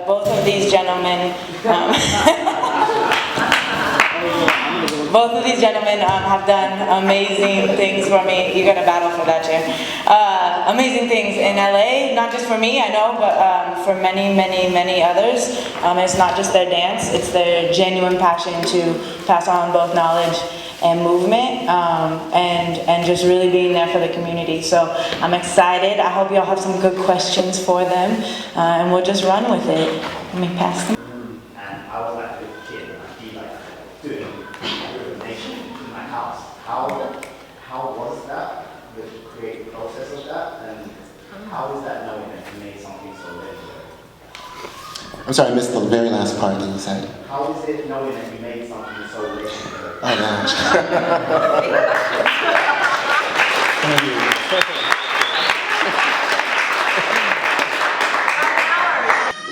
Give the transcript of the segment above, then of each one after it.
Both of these gentlemen, both of these gentlemen have done amazing things for me. You're gonna battle for that chair. Amazing things in LA, not just for me, I know, but for many, many, many others. It's not just their dance; it's their genuine passion to pass on both knowledge and movement, and just really being there for the community. So I'm excited. I hope you all have some good questions for them, and we'll just run with it. Let me pass them. And I was like a kid, and I'd be like doing coordination in my house. How was that? The creative process of that, and how is that knowing that you made something so legendary? I'm sorry, I missed the very last part that you said. How is it knowing that you made something so legendary? Oh gosh.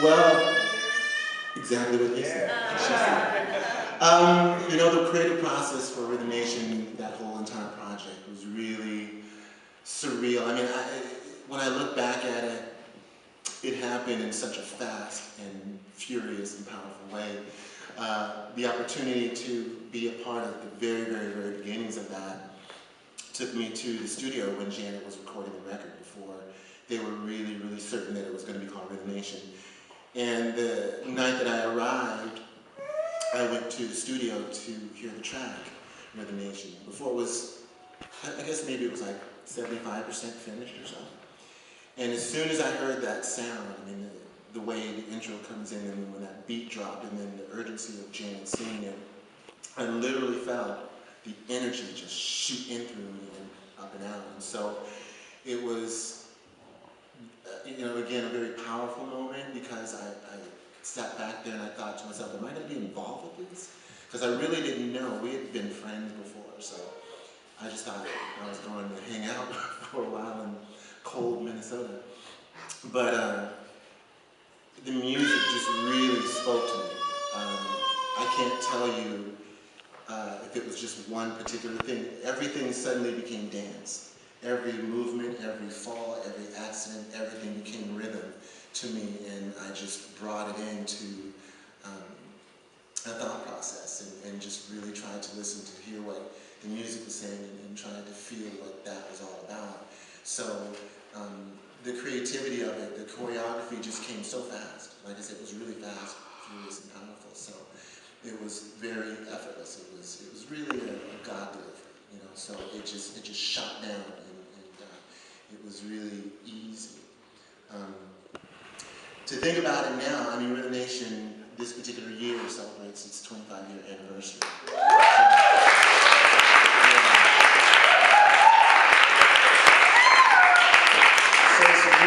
Well, exactly what you said. You know, the creative process for Rhythm Nation, that whole entire project was really surreal. I mean, when I look back at it, it happened in such a fast and furious and powerful way. The opportunity to be a part of the very, very, very beginnings of that took me to the studio when Janet was recording the record before they were really, really certain that it was going to be called Rhythm Nation. And the night that I arrived, I went to the studio to hear the track, Rhythm Nation. Before it was, I guess maybe it was like 75% finished or so. And as soon as I heard that sound, I mean, the way the intro comes in and when that beat dropped and then the urgency of Janet singing it, I literally felt the energy just shoot in through me and up and out. And so it was, you know, again, a very powerful moment because I sat back there and I thought to myself, am I going to be involved with this? Because I really didn't know. We had been friends before, so I just thought I was going to hang out for a while in cold Minnesota. But the music just really spoke to me. I can't tell you if it was just one particular thing. Everything suddenly became dance. Every movement, every fall, every accident, everything became rhythm to me, and I just brought it into a thought process and just really tried to listen to hear what the music was saying and tried to feel what that was all about. So the creativity of it, the choreography just came so fast. Like I said, it was really fast, furious, and powerful. So it was very effortless. It was really a God delivery, you know. So it just shot down, and it was really easy. To think about it now, I mean, Rhythm Nation this particular year celebrates its 25-year anniversary.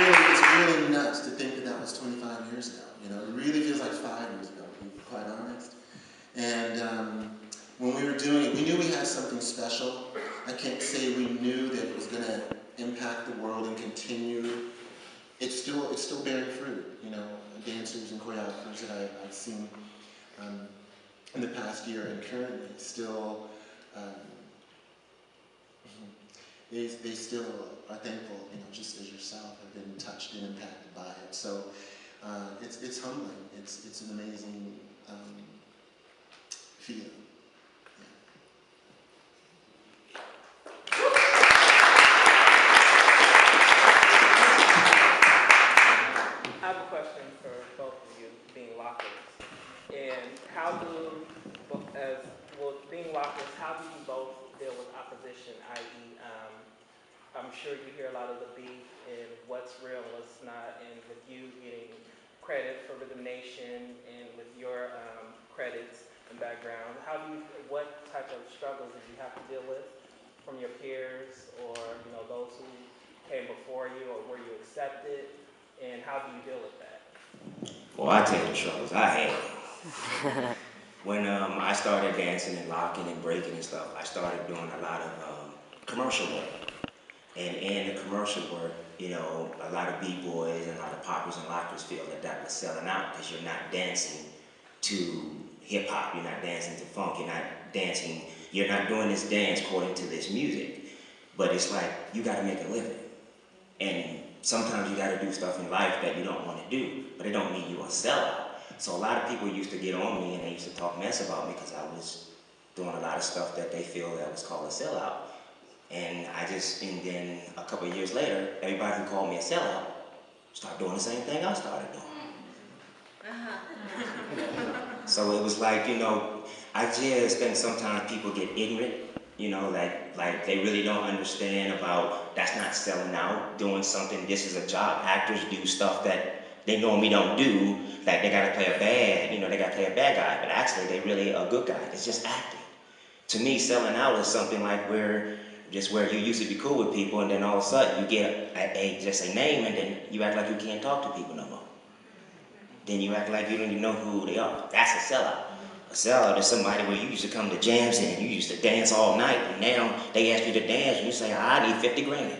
It's really nuts to think that that was 25 years ago. You know, it really feels like 5 years ago, to be quite honest. And when we were doing it, we knew we had something special. I can't say we knew that it was going to impact the world and continue. It's still bearing fruit. You know, dancers and choreographers that I've seen in the past year and currently still. They still are thankful, you know, just as yourself have been touched and impacted by it. So it's humbling. It's an amazing feeling. I have a question for both of you, being lockers. And how do, being lockers, how do you both deal with opposition, i.e., I'm sure you hear a lot of the beef and what's real and what's not, and with you getting credit for Rhythm Nation and with your credits and background, what type of struggles did you have to deal with from your peers or, you know, those who came before you, or were you accepted, and how do you deal with that? Well, I tell you the struggles I had. When I started dancing and locking and breaking and stuff, I started doing a lot of commercial work. And in the commercial work, you know, a lot of b-boys and a lot of poppers and lockers feel that that was selling out because you're not dancing to hip-hop, you're not dancing to funk, you're not doing this dance according to this music. But it's like, you gotta make a living. And sometimes you gotta do stuff in life that you don't wanna do, but it don't mean you're a sellout. So a lot of people used to get on me and they used to talk mess about me because I was doing a lot of stuff that they feel that was called a sellout. And then a couple of years later, everybody who called me a sellout started doing the same thing I started doing. So it was like, I just think sometimes people get ignorant, like they really don't understand about that's not selling out, doing something, this is a job. Actors do stuff that they normally don't do, like they gotta play a bad, they gotta play a bad guy, but actually they really a good guy. It's just acting. To me, selling out is something like where you used to be cool with people and then all of a sudden you get just a name and then you act like you can't talk to people no more. Then you act like you don't even know who they are. That's a sellout. A sellout is somebody where you used to come to jams and you used to dance all night and now they ask you to dance and you say, I need 50 grand.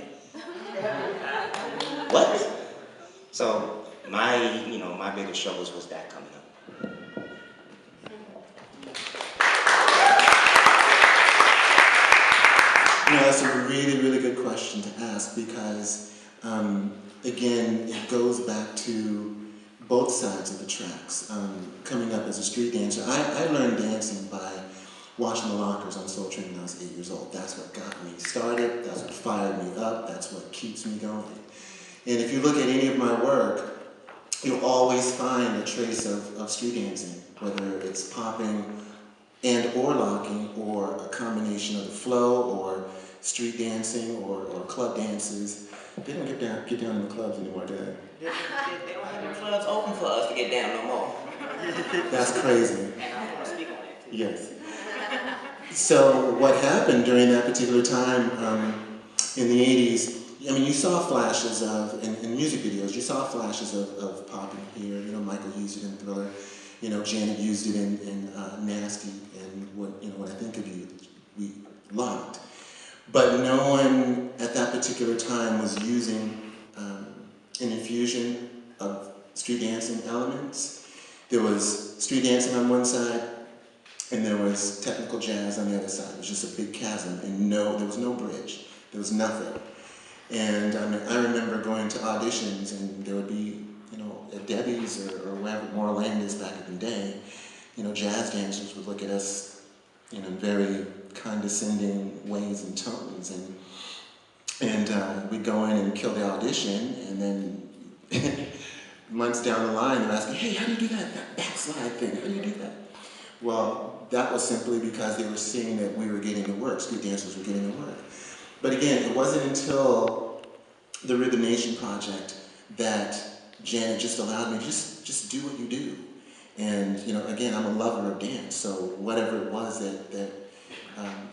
What? So my biggest struggles was that coming up. That's a really, really good question to ask because, again, it goes back to both sides of the tracks. Coming up as a street dancer, I learned dancing by watching the Lockers on Soul Train when I was 8 years old. That's what got me started, that's what fired me up, that's what keeps me going. And if you look at any of my work, you'll always find a trace of street dancing, whether it's popping and or locking, or a combination of the flow, or street dancing, or club dances. They don't get down in the clubs anymore, do they? They don't have the clubs open for us to get down no more. That's crazy. And I want to speak on that too. Yes. So what happened during that particular time in the 80s, you saw flashes of, in music videos, you saw flashes of popping here. Michael used it in Thriller. Janet used it in Nasty, and when I think of you, we locked. But no one at that particular time was using an infusion of street dancing elements. There was street dancing on one side, and there was technical jazz on the other side. It was just a big chasm, and there was no bridge. There was nothing. And I remember going to auditions, and there would be, at Debbie's or wherever, Moral Landis back in the day, jazz dancers would look at us, in very condescending ways and tones, and we'd go in and kill the audition, and then months down the line, they're asking, hey, how do you do that backslide thing? How do you do that? Well, that was simply because they were seeing that we were getting the work, street dancers were getting the work. But again, it wasn't until the Rhythm Nation project that Janet just allowed me to just do what you do. And again, I'm a lover of dance, so whatever it was that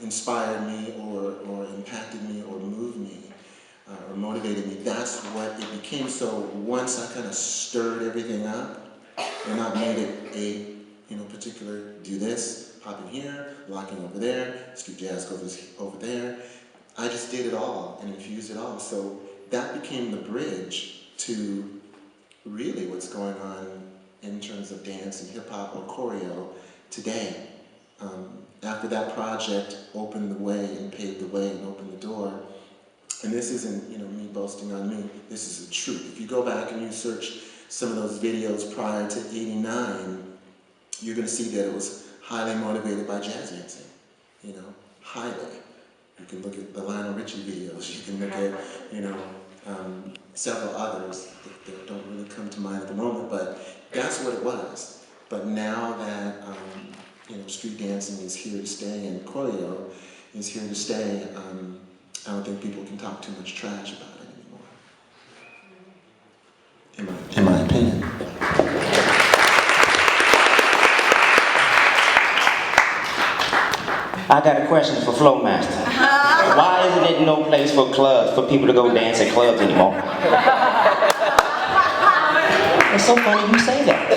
inspired me or impacted me or moved me or motivated me, that's what it became. So once I kind of stirred everything up and I made it a particular, do this, popping here, locking over there, street jazz goes over there, I just did it all and infused it all. So that became the bridge to really what's going on in terms of dance and hip hop or choreo today. After that project opened the way and paved the way and opened the door, and this isn't me boasting on me, this is the truth. If you go back and you search some of those videos prior to '89, you're going to see that it was highly motivated by jazz dancing, highly. You can look at the Lionel Richie videos, you can look at, several others that don't really come to mind at the moment, but that's what it was. But now that, street dancing is here to stay and choreo is here to stay, I don't think people can talk too much trash about it anymore. In my opinion. I got a question for Flo Master. Why isn't it no place for clubs, for people to go dance at clubs anymore? It's so funny you say that.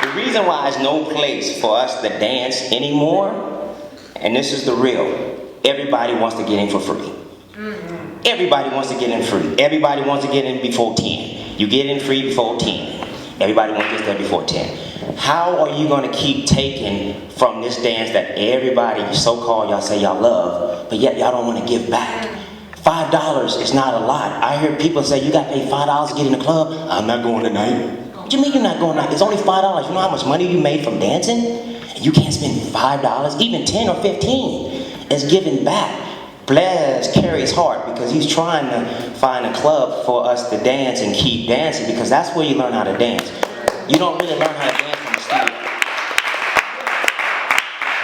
The reason why there's no place for us to dance anymore, and this is the real, everybody wants to get in for free. Everybody wants to get in free. Everybody wants to get in before 10. You get in free before 10. Everybody wants to get there before 10. How are you going to keep taking from this dance that everybody so-called y'all say y'all love, but yet y'all don't want to give back? $5 is not a lot. I hear people say you got to pay $5 to get in the club. I'm not going tonight. What do you mean you're not going tonight? It's only $5. You know how much money you made from dancing? And you can't spend $5, even 10 or 15. It's giving back. Blaze carries heart because he's trying to find a club for us to dance and keep dancing, because that's where you learn how to dance. You don't really learn how to dance from the studio.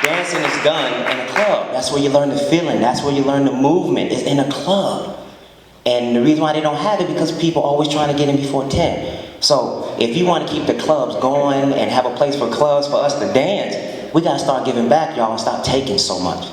Dancing is done in a club. That's where you learn the feeling. That's where you learn the movement. It's in a club. And the reason why they don't have it because people are always trying to get in before 10. So if you want to keep the clubs going and have a place for clubs for us to dance, we got to start giving back, y'all, and stop taking so much.